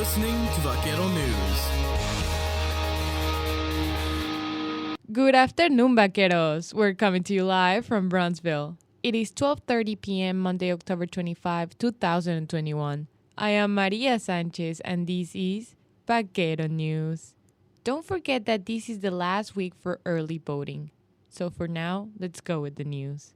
listening to Vaquero News. Good afternoon, Vaqueros. We're coming to you live from Bronzeville. It is 12:30 p.m. Monday, October 25, 2021. I am Maria Sanchez, and this is Vaquero News. Don't forget that this is the last week for early voting. So for now, let's go with the news.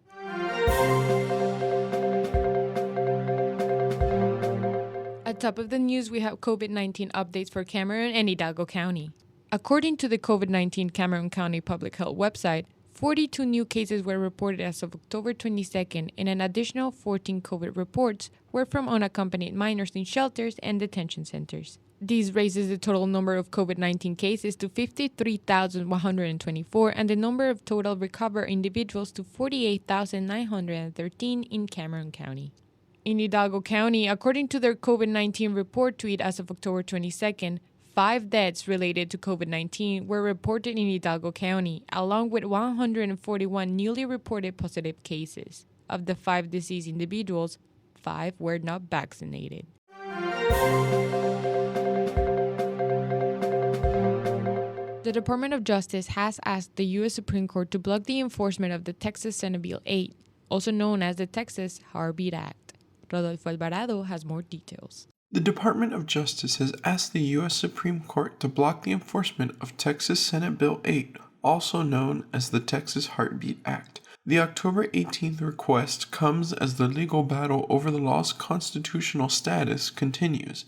At top of the news, we have COVID-19 updates for Cameron and Hidalgo County. According to the COVID-19 Cameron County Public Health website, 42 new cases were reported as of October 22nd, and an additional 14 COVID reports were from unaccompanied minors in shelters and detention centers. This raises the total number of COVID-19 cases to 53,124 and the number of total recovered individuals to 48,913 in Cameron County. In Hidalgo County, according to their COVID-19 report tweet as of October 22nd, 5 deaths related to COVID-19 were reported in Hidalgo County, along with 141 newly reported positive cases. Of the 5 deceased individuals, 5 were not vaccinated. The Department of Justice has asked the U.S. Supreme Court to block the enforcement of the Texas Senate Bill 8, also known as the Texas Heartbeat Act. Rodolfo Alvarado has more details. The Department of Justice has asked the U.S. Supreme Court to block the enforcement of Texas Senate Bill 8, also known as the Texas Heartbeat Act. The October 18th request comes as the legal battle over the law's constitutional status continues.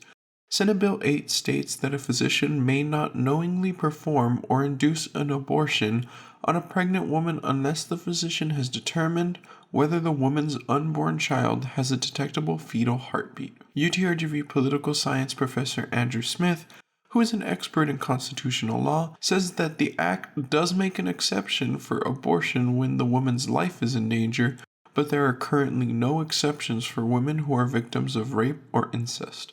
Senate Bill 8 states that a physician may not knowingly perform or induce an abortion on a pregnant woman unless the physician has determined whether the woman's unborn child has a detectable fetal heartbeat. UTRGV political science professor Andrew Smith, who is an expert in constitutional law, says that the act does make an exception for abortion when the woman's life is in danger, but there are currently no exceptions for women who are victims of rape or incest.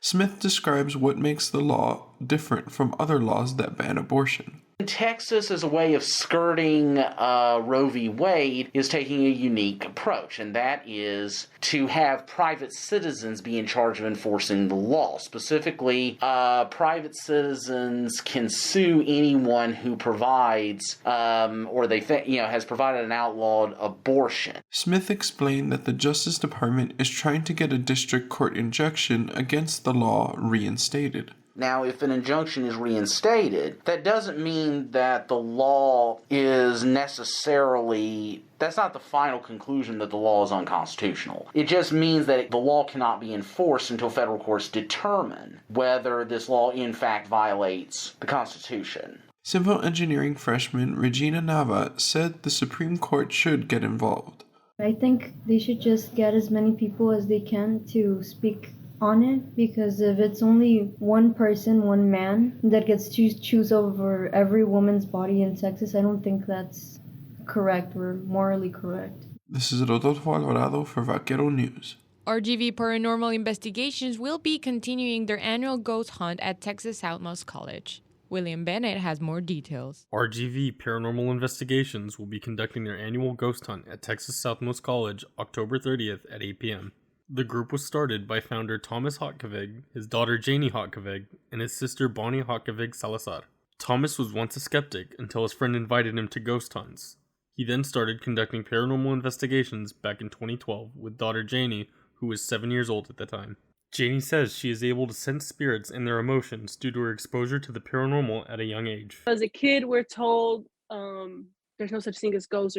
Smith describes what makes the law different from other laws that ban abortion. Texas, as a way of skirting Roe v. Wade, is taking a unique approach, and that is to have private citizens be in charge of enforcing the law. Specifically, private citizens can sue anyone who provides has provided an outlawed abortion. Smith explained that the Justice Department is trying to get a district court injunction against the law reinstated. Now, if an injunction is reinstated, that doesn't mean that the law is that's not the final conclusion that the law is unconstitutional. It just means that the law cannot be enforced until federal courts determine whether this law in fact violates the Constitution. Civil engineering freshman Regina Nava said the Supreme Court should get involved. I think they should just get as many people as they can to speak on it, because if it's only one person, one man, that gets to choose over every woman's body in Texas, I don't think that's correct or morally correct. This is Rodolfo Alvarado for Vaquero News. RGV Paranormal Investigations will be continuing their annual ghost hunt at Texas Southmost College. William Bennett has more details. RGV Paranormal Investigations will be conducting their annual ghost hunt at Texas Southmost College October 30th at 8 p.m. The group was started by founder Thomas Hotkevig, his daughter Janie Hotkevig, and his sister Bonnie Hotkevig Salazar. Thomas was once a skeptic until his friend invited him to ghost hunts. He then started conducting paranormal investigations back in 2012 with daughter Janie, who was 7 years old at the time. Janie says she is able to sense spirits and their emotions due to her exposure to the paranormal at a young age. As a kid, we're told there's no such thing as ghosts,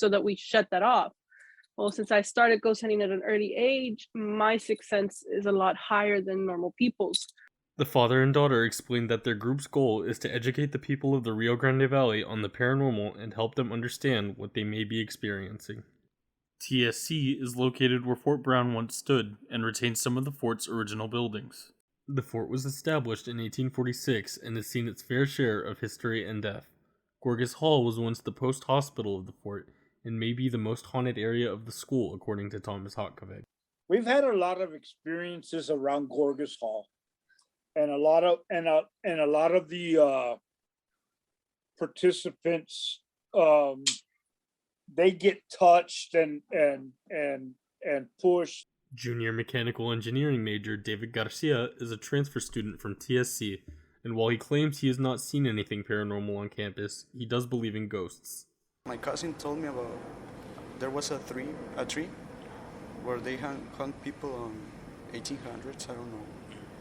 so that we shut that off. Well, since I started ghost hunting at an early age, my sixth sense is a lot higher than normal people's. The father and daughter explained that their group's goal is to educate the people of the Rio Grande Valley on the paranormal and help them understand what they may be experiencing. TSC is located where Fort Brown once stood and retains some of the fort's original buildings. The fort was established in 1846 and has seen its fair share of history and death. Gorgas Hall was once the post hospital of the fort and may be the most haunted area of the school, according to Thomas Hotkevig. We've had a lot of experiences around Gorgas Hall, and a lot of the participants, they get touched and pushed. Junior mechanical engineering major David Garcia is a transfer student from TSC, and while he claims he has not seen anything paranormal on campus, he does believe in ghosts. My cousin told me about there was a tree where they hung people on 1800s, I don't know.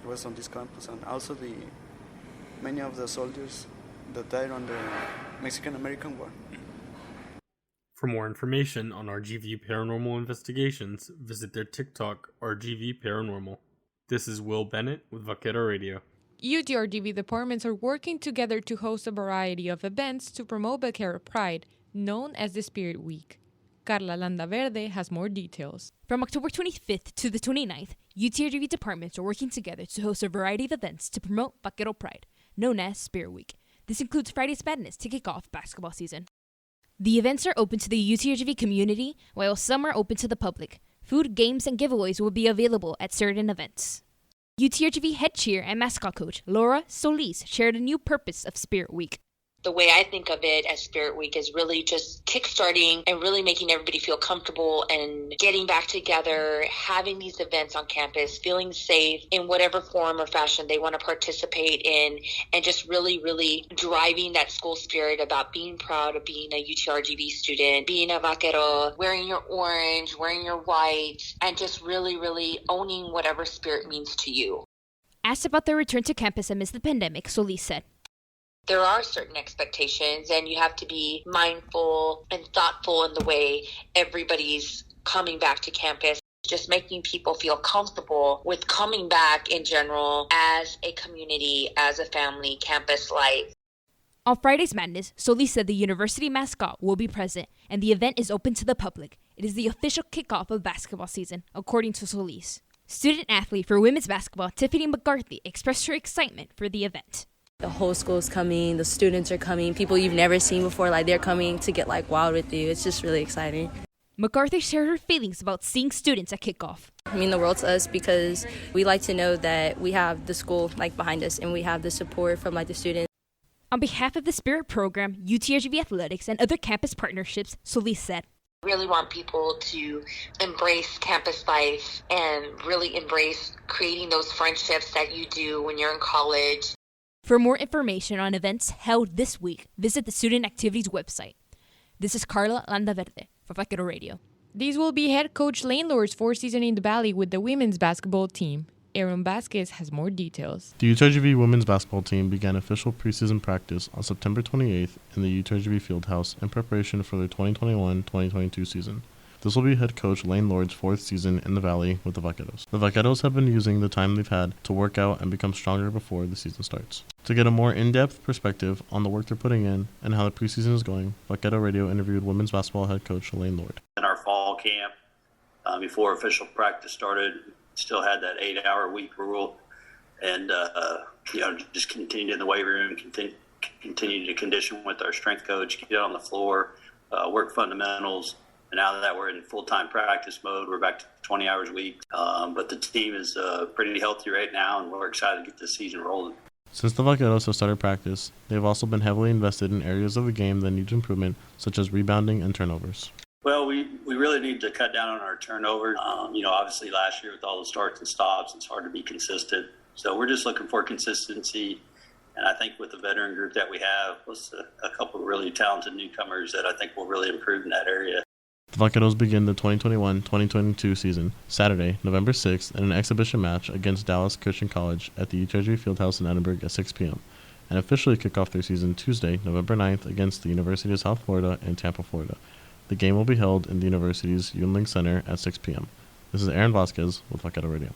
It was on this campus, and also many of the soldiers that died on the Mexican-American War. For more information on RGV Paranormal Investigations, visit their TikTok, RGV Paranormal. This is Will Bennett with Vaquero Radio. UTRGV departments are working together to host a variety of events to promote Vaquero Pride, known as the Spirit Week. Carla Landaverde has more details. From October 25th to the 29th, UTRGV departments are working together to host a variety of events to promote Vaquero Pride, known as Spirit Week. This includes Friday's Madness to kick off basketball season. The events are open to the UTRGV community, while some are open to the public. Food, games, and giveaways will be available at certain events. UTRGV head cheer and mascot coach Laura Solis shared a new purpose of Spirit Week. The way I think of it as Spirit Week is really just kickstarting and really making everybody feel comfortable and getting back together, having these events on campus, feeling safe in whatever form or fashion they want to participate in, and just really, really driving that school spirit about being proud of being a UTRGV student, being a vaquero, wearing your orange, wearing your white, and just really, really owning whatever spirit means to you. Asked about their return to campus amidst the pandemic, Solis said, there are certain expectations, and you have to be mindful and thoughtful in the way everybody's coming back to campus. Just making people feel comfortable with coming back in general as a community, as a family, campus life. On Friday's Madness, Solis said the university mascot will be present, and the event is open to the public. It is the official kickoff of basketball season, according to Solis. Student athlete for women's basketball Tiffany McCarthy expressed her excitement for the event. The whole school's coming, the students are coming, people you've never seen before, like they're coming to get wild with you. It's just really exciting. McCarthy shared her feelings about seeing students at kickoff. I mean the world to us because we like to know that we have the school behind us and we have the support from the students. On behalf of the Spirit Program, UTRGV Athletics, and other campus partnerships, Solis said, really want people to embrace campus life and really embrace creating those friendships that you do when you're in college. For more information on events held this week, visit the Student Activities website. This is Carla Landaverde for Vaquero Radio. These will be head coach Lane Lord's fourth season in the Valley with the women's basketball team. Aaron Vasquez has more details. The UTRGV women's basketball team began official preseason practice on September 28th in the UTRGV Fieldhouse in preparation for their 2021-2022 season. This will be head coach Lane Lord's fourth season in the Valley with the Vaqueros. The Vaqueros have been using the time they've had to work out and become stronger before the season starts. To get a more in-depth perspective on the work they're putting in and how the preseason is going, Vaquero Radio interviewed women's basketball head coach Lane Lord. In our fall camp, before official practice started, still had that 8-hour week rule, and just continued in the weight room, continue to condition with our strength coach, get on the floor, work fundamentals. And now that we're in full-time practice mode, we're back to 20 hours a week. But the team is pretty healthy right now, and we're excited to get this season rolling. Since the Vaqueros have started practice, they've also been heavily invested in areas of the game that need improvement, such as rebounding and turnovers. Well, we really need to cut down on our turnovers. Obviously last year with all the starts and stops, it's hard to be consistent. So we're just looking for consistency. And I think with the veteran group that we have, plus a couple of really talented newcomers that I think will really improve in that area. The Vaqueros begin the 2021-2022 season Saturday, November 6th, in an exhibition match against Dallas Christian College at the UTRGV Fieldhouse in Edinburgh at 6 p.m. and officially kick off their season Tuesday, November 9th against the University of South Florida in Tampa, Florida. The game will be held in the university's Yuenling Center at 6 p.m. This is Aaron Vasquez with Vaquero Radio.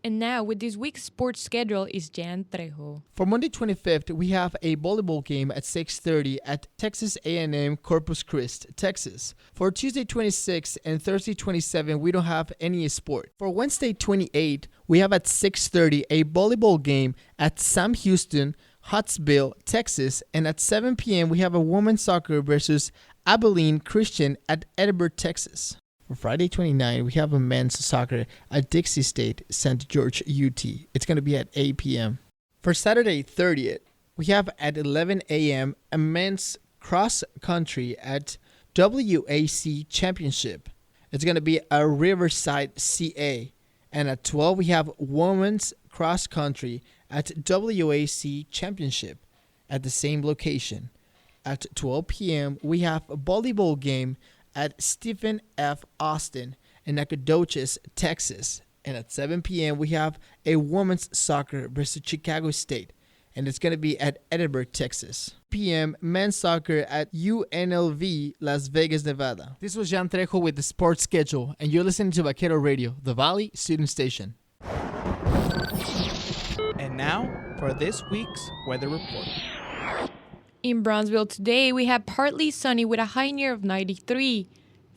And now, with this week's sports schedule, is Jan Trejo. For Monday 25th, we have a volleyball game at 6:30 at Texas A&M Corpus Christi, Texas. For Tuesday 26th and Thursday 27th, we don't have any sport. For Wednesday 28th, we have at 6:30 a volleyball game at Sam Houston, Huntsville, Texas. And at 7 p.m., we have a women's soccer versus Abilene Christian at Edinburgh, Texas. For Friday 29, we have a men's soccer at Dixie State, St. George, UT. It's going to be at 8 p.m. For Saturday 30th, we have at 11 a.m. a men's cross country at WAC Championship. It's going to be at Riverside, CA. And at 12, we have women's cross country at WAC Championship at the same location. At 12 p.m., we have a volleyball game at Stephen F. Austin in Nacogdoches, Texas. And at 7 p.m., we have a women's soccer versus Chicago State, and it's going to be at Edinburgh, Texas. p.m. men's soccer at UNLV, Las Vegas, Nevada. This was Jan Trejo with the sports schedule, and you're listening to Vaquero Radio, the Valley student station. And now for this week's weather report. In Brownsville today, we have partly sunny with a high near of 93.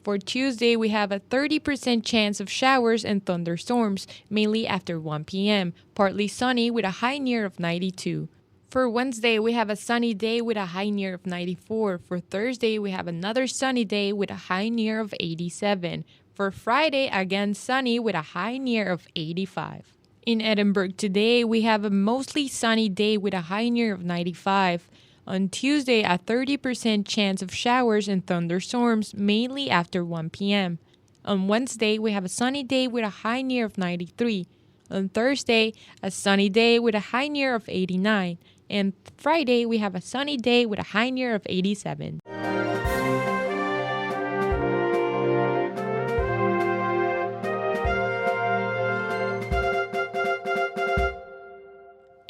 For Tuesday, we have a 30% chance of showers and thunderstorms, mainly after 1 p.m. Partly sunny with a high near of 92. For Wednesday, we have a sunny day with a high near of 94. For Thursday, we have another sunny day with a high near of 87. For Friday, again sunny with a high near of 85. In Edinburgh today, we have a mostly sunny day with a high near of 95. On Tuesday, a 30% chance of showers and thunderstorms, mainly after 1 p.m. On Wednesday, we have a sunny day with a high near of 93. On Thursday, a sunny day with a high near of 89. And Friday, we have a sunny day with a high near of 87.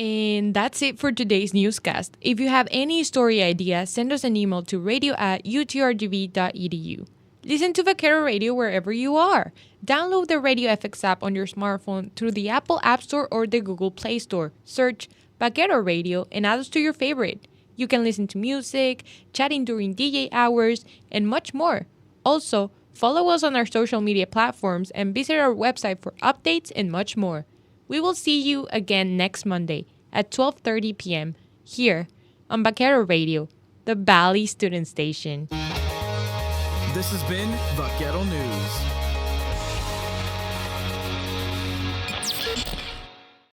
And that's it for today's newscast. If you have any story idea, send us an email to radio@utrgv.edu. Listen to Vaquero Radio wherever you are. Download the Radio FX app on your smartphone through the Apple App Store or the Google Play Store. Search Vaquero Radio and add us to your favorite. You can listen to music, chatting during DJ hours, and much more. Also, follow us on our social media platforms and visit our website for updates and much more. We will see you again next Monday at 12:30 p.m. here on Vaquero Radio, the Valley student station. This has been Vaquero News.